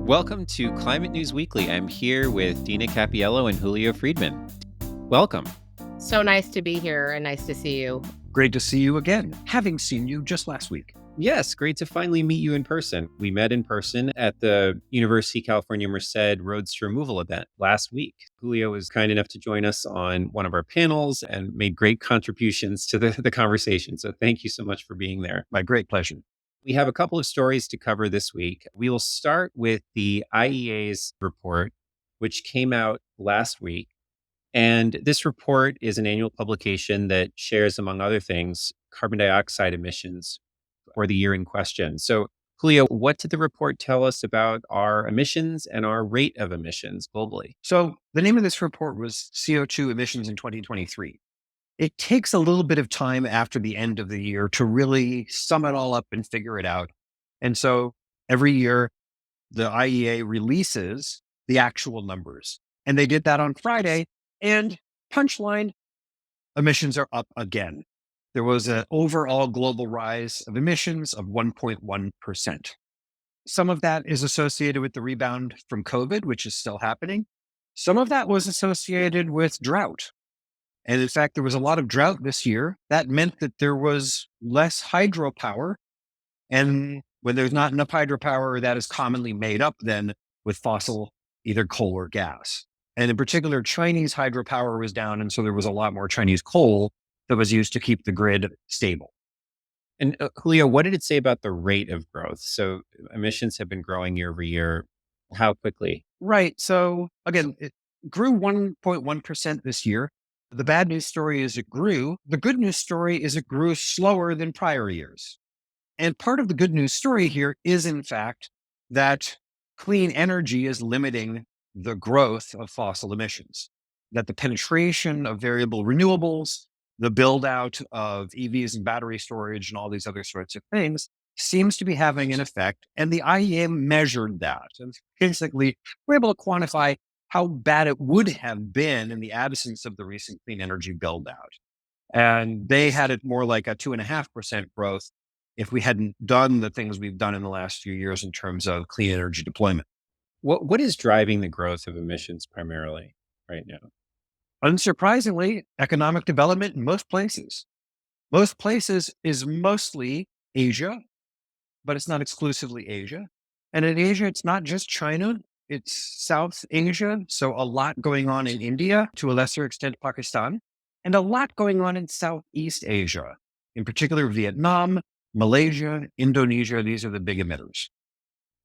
Welcome to Climate News Weekly. I'm here with Dina Cappiello and Julio Friedmann. Welcome. So nice to be here and nice to see you. Great to see you again, having seen you just last week. Yes, great to finally meet you in person. We met in person at the University of California Merced Roads Removal event last week. Julio was kind enough to join us on one of our panels and made great contributions to the conversation. So thank you so much for being there. My great pleasure. We have a couple of stories to cover this week. We will start with the IEA's report, which came out last week. And this report is an annual publication that shares, among other things, carbon dioxide emissions for the year in question. So, Julio, what did the report tell us about our emissions and our rate of emissions globally? So, the name of this report was CO2 emissions in 2023. It takes a little bit of time after the end of the year to really sum it all up and figure it out. And so, every year, the IEA releases the actual numbers. And they did that on Friday. And punchline, emissions are up again. There was an overall global rise of emissions of 1.1%. Some of that is associated with the rebound from COVID, which is still happening. Some of that was associated with drought. And in fact, there was a lot of drought this year. That meant that there was less hydropower. And when there's not enough hydropower, that is commonly made up then with fossil, either coal or gas. And in particular, Chinese hydropower was down. And so there was a lot more Chinese coal that was used to keep the grid stable. And Julio, what did it say about the rate of growth? So emissions have been growing year over year. How quickly? Right. So again, it grew 1.1% this year. The bad news story is it grew. The good news story is it grew slower than prior years. And part of the good news story here is, in fact, that clean energy is limiting the growth of fossil emissions, that the penetration of variable renewables, the build out of EVs and battery storage and all these other sorts of things seems to be having an effect. And the IEA measured that. And basically, we're able to quantify how bad it would have been in the absence of the recent clean energy build out. And they had it more like a 2.5% growth if we hadn't done the things we've done in the last few years in terms of clean energy deployment. What is driving the growth of emissions primarily right now? Unsurprisingly, economic development in most places. Most places is mostly Asia, but it's not exclusively Asia. And in Asia, it's not just China, it's South Asia. So a lot going on in India, to a lesser extent, Pakistan, and a lot going on in Southeast Asia, in particular, Vietnam, Malaysia, Indonesia. These are the big emitters.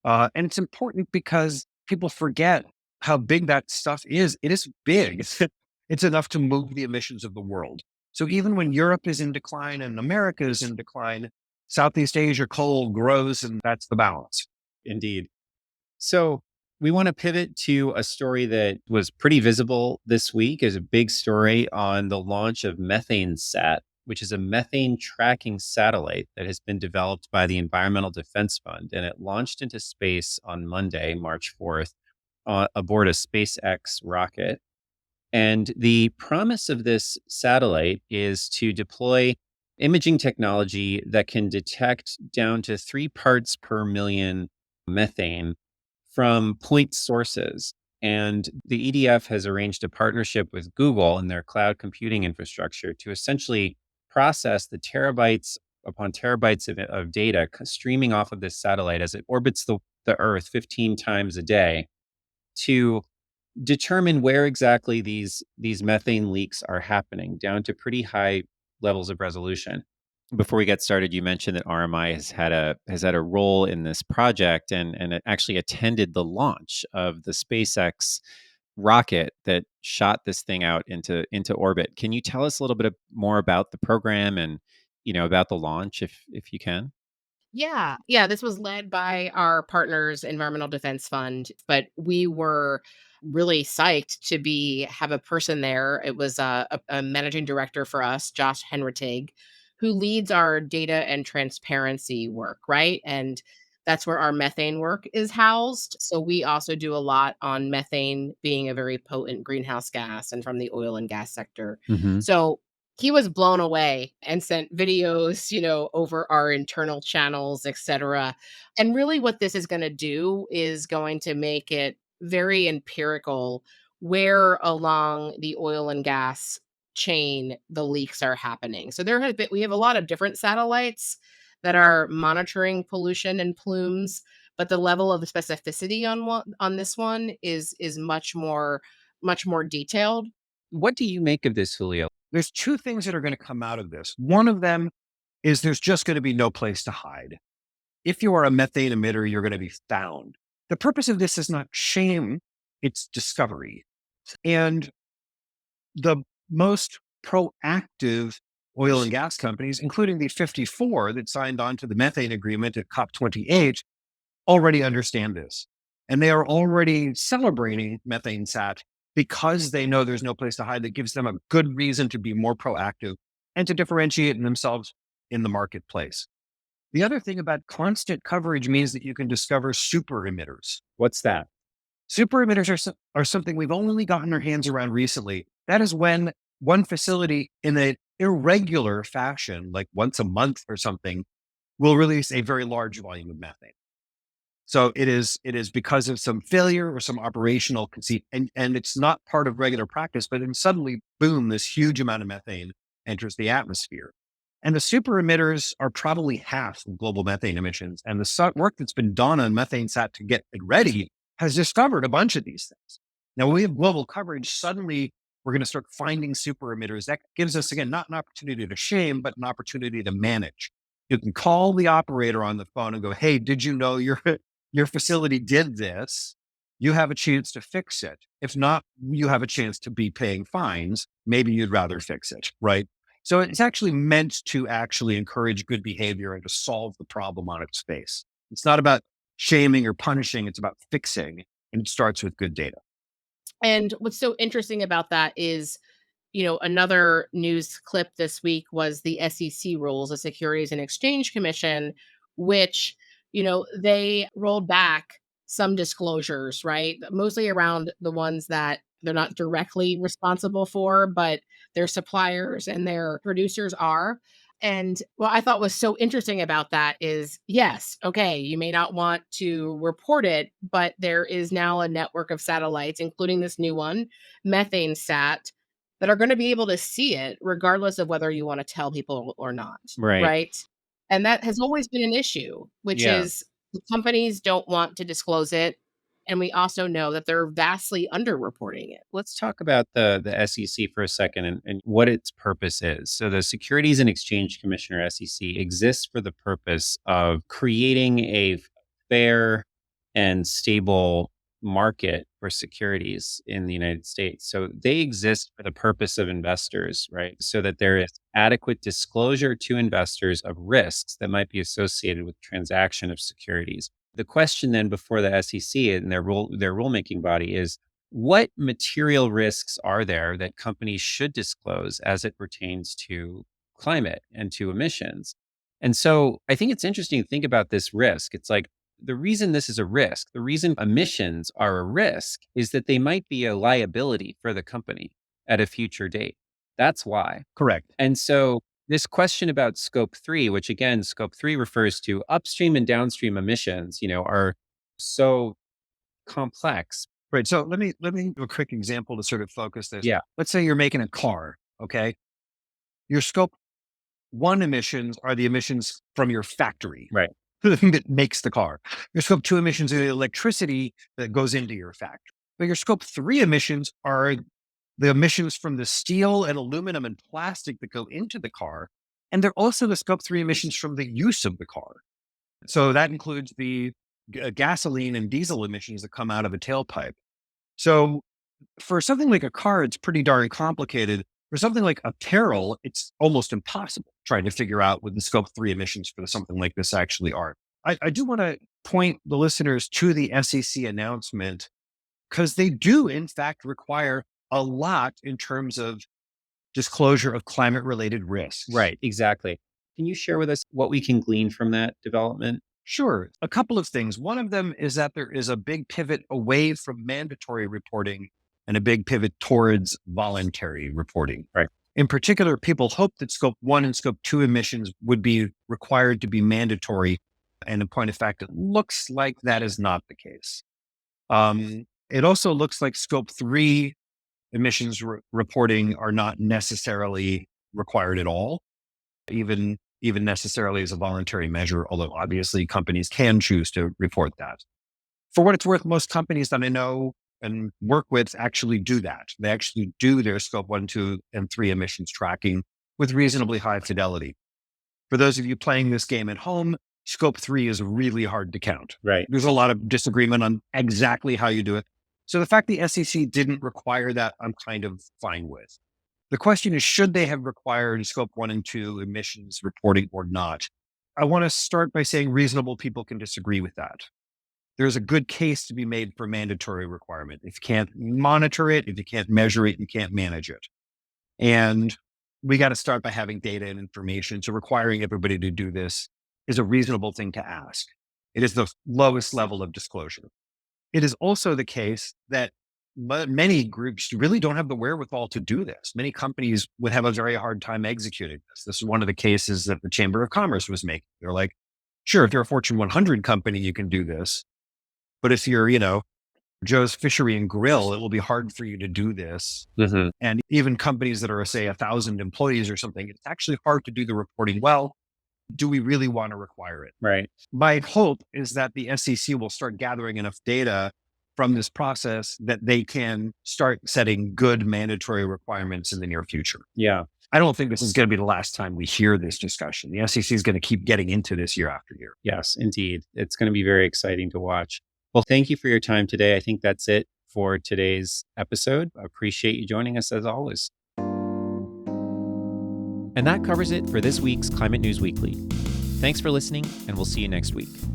And it's important because people forget how big that stuff is. It is big. It's enough to move the emissions of the world. So even when Europe is in decline and America is in decline, Southeast Asia coal grows, and that's the balance. Indeed. So we want to pivot to a story that was pretty visible this week as a big story on the launch of MethaneSAT, which is a methane tracking satellite that has been developed by the Environmental Defense Fund. And it launched into space on Monday, March 4th, aboard a SpaceX rocket. And the promise of this satellite is to deploy imaging technology that can detect down to 3 parts per million methane from point sources. And the EDF has arranged a partnership with Google and their cloud computing infrastructure to essentially process the terabytes upon terabytes of data streaming off of this satellite as it orbits the Earth 15 times a day to determine where exactly these methane leaks are happening down to pretty high levels of resolution. Before we get started, you mentioned that RMI has had a role in this project and it actually attended the launch of the SpaceX rocket that shot this thing out into orbit. Can you tell us a little bit more about the program and about the launch if you can? Yeah. This was led by our partners, Environmental Defense Fund, but we were really psyched to have a person there. It was a managing director for us, Josh Henritig, who leads our data and transparency work, right? And that's where our methane work is housed. So we also do a lot on methane being a very potent greenhouse gas and from the oil and gas sector. Hmm. So he was blown away and sent videos, over our internal channels, etc. And really what this is going to do is going to make it very empirical where along the oil and gas chain the leaks are happening. So we have a lot of different satellites that are monitoring pollution and plumes, but the level of specificity on this one is much more detailed. What do you make of this, Julio? There's two things that are going to come out of this. One of them is there's just going to be no place to hide. If you are a methane emitter, you're going to be found. The purpose of this is not shame, it's discovery. And the most proactive oil and gas companies, including the 54 that signed on to the methane agreement at COP28, already understand this. And they are already celebrating MethaneSAT because they know there's no place to hide. That gives them a good reason to be more proactive and to differentiate themselves in the marketplace. The other thing about constant coverage means that you can discover super emitters. What's that? Super emitters are something we've only gotten our hands around recently. That is when one facility in an irregular fashion, like once a month or something, will release a very large volume of methane. So it is because of some failure or some operational conceit, and it's not part of regular practice, but then suddenly, boom, this huge amount of methane enters the atmosphere. And the super emitters are probably half of global methane emissions. And the work that's been done on MethaneSAT to get it ready has discovered a bunch of these things. Now, when we have global coverage, suddenly we're going to start finding super emitters. That gives us, again, not an opportunity to shame, but an opportunity to manage. You can call the operator on the phone and go, hey, did you know your facility did this? You have a chance to fix it. If not, you have a chance to be paying fines. Maybe you'd rather fix it, right? So it's actually meant to actually encourage good behavior and to solve the problem on its face. It's not about shaming or punishing. It's about fixing. And it starts with good data. And what's so interesting about that is, another news clip this week was the SEC rules, the Securities and Exchange Commission, which, they rolled back some disclosures, right? Mostly around the ones that they're not directly responsible for, but their suppliers and their producers are. And what I thought was so interesting about that is, yes, okay, you may not want to report it, but there is now a network of satellites, including this new one, MethaneSAT, that are going to be able to see it regardless of whether you want to tell people or not. Right. Right. And that has always been an issue, which Yeah. is the companies don't want to disclose it. And we also know that they're vastly underreporting it. Let's talk about the SEC for a second and what its purpose is. So, the Securities and Exchange Commission, or SEC, exists for the purpose of creating a fair and stable market for securities in the United States. So, they exist for the purpose of investors, right? So that there is adequate disclosure to investors of risks that might be associated with transaction of securities. The question then before the SEC and their rulemaking body is, what material risks are there that companies should disclose as it pertains to climate and to emissions? And so I think it's interesting to think about this risk. It's like, the reason this is a risk, the reason emissions are a risk, is that they might be a liability for the company at a future date. That's why. Correct. And so this question about scope 3, which again, scope 3 refers to upstream and downstream emissions, are so complex. Right. So let me do a quick example to sort of focus this. Yeah. Let's say you're making a car. Okay. Your scope 1 emissions are the emissions from your factory. Right. The thing that makes the car. Your scope 2 emissions are the electricity that goes into your factory. But your scope 3 emissions are the emissions from the steel and aluminum and plastic that go into the car. And they're also the scope 3 emissions from the use of the car. So that includes the gasoline and diesel emissions that come out of a tailpipe. So for something like a car, it's pretty darn complicated. For something like apparel, it's almost impossible trying to figure out what the scope 3 emissions for something like this actually are. I do want to point the listeners to the SEC announcement because they do, in fact, require a lot in terms of disclosure of climate related risks. Right. Exactly. Can you share with us what we can glean from that development? Sure. A couple of things. One of them is that there is a big pivot away from mandatory reporting and a big pivot towards voluntary reporting. Right. In particular, people hope that scope 1 and scope 2 emissions would be required to be mandatory. And in point of fact, it looks like that is not the case. It also looks like scope 3 emissions reporting are not necessarily required at all, even necessarily as a voluntary measure, although obviously companies can choose to report that. For what it's worth, most companies that I know and work with actually do that. They actually do their scope 1, 2, and 3 emissions tracking with reasonably high fidelity. For those of you playing this game at home, scope 3 is really hard to count. Right. There's a lot of disagreement on exactly how you do it. So the fact the SEC didn't require that, I'm kind of fine with. The question is, should they have required scope 1 and 2 emissions reporting or not? I want to start by saying reasonable people can disagree with that. There's a good case to be made for mandatory requirement. If you can't monitor it, if you can't measure it, you can't manage it. And we got to start by having data and information. So requiring everybody to do this is a reasonable thing to ask. It is the lowest level of disclosure. It is also the case that many groups really don't have the wherewithal to do this. Many companies would have a very hard time executing this. This is one of the cases that the Chamber of Commerce was making. They're like, sure, if you're a Fortune 100 company, you can do this. But if you're, Joe's Fishery and Grill, it will be hard for you to do this. Mm-hmm. And even companies that are, say, 1,000 employees or something, it's actually hard to do the reporting well. Do we really want to require it? Right. My hope is that the SEC will start gathering enough data from this process that they can start setting good mandatory requirements in the near future. Yeah. I don't think this is going to be the last time we hear this discussion. The SEC is going to keep getting into this year after year. Yes, indeed. It's going to be very exciting to watch. Well, thank you for your time today. I think that's it for today's episode. I appreciate you joining us as always. And that covers it for this week's Climate News Weekly. Thanks for listening, and we'll see you next week.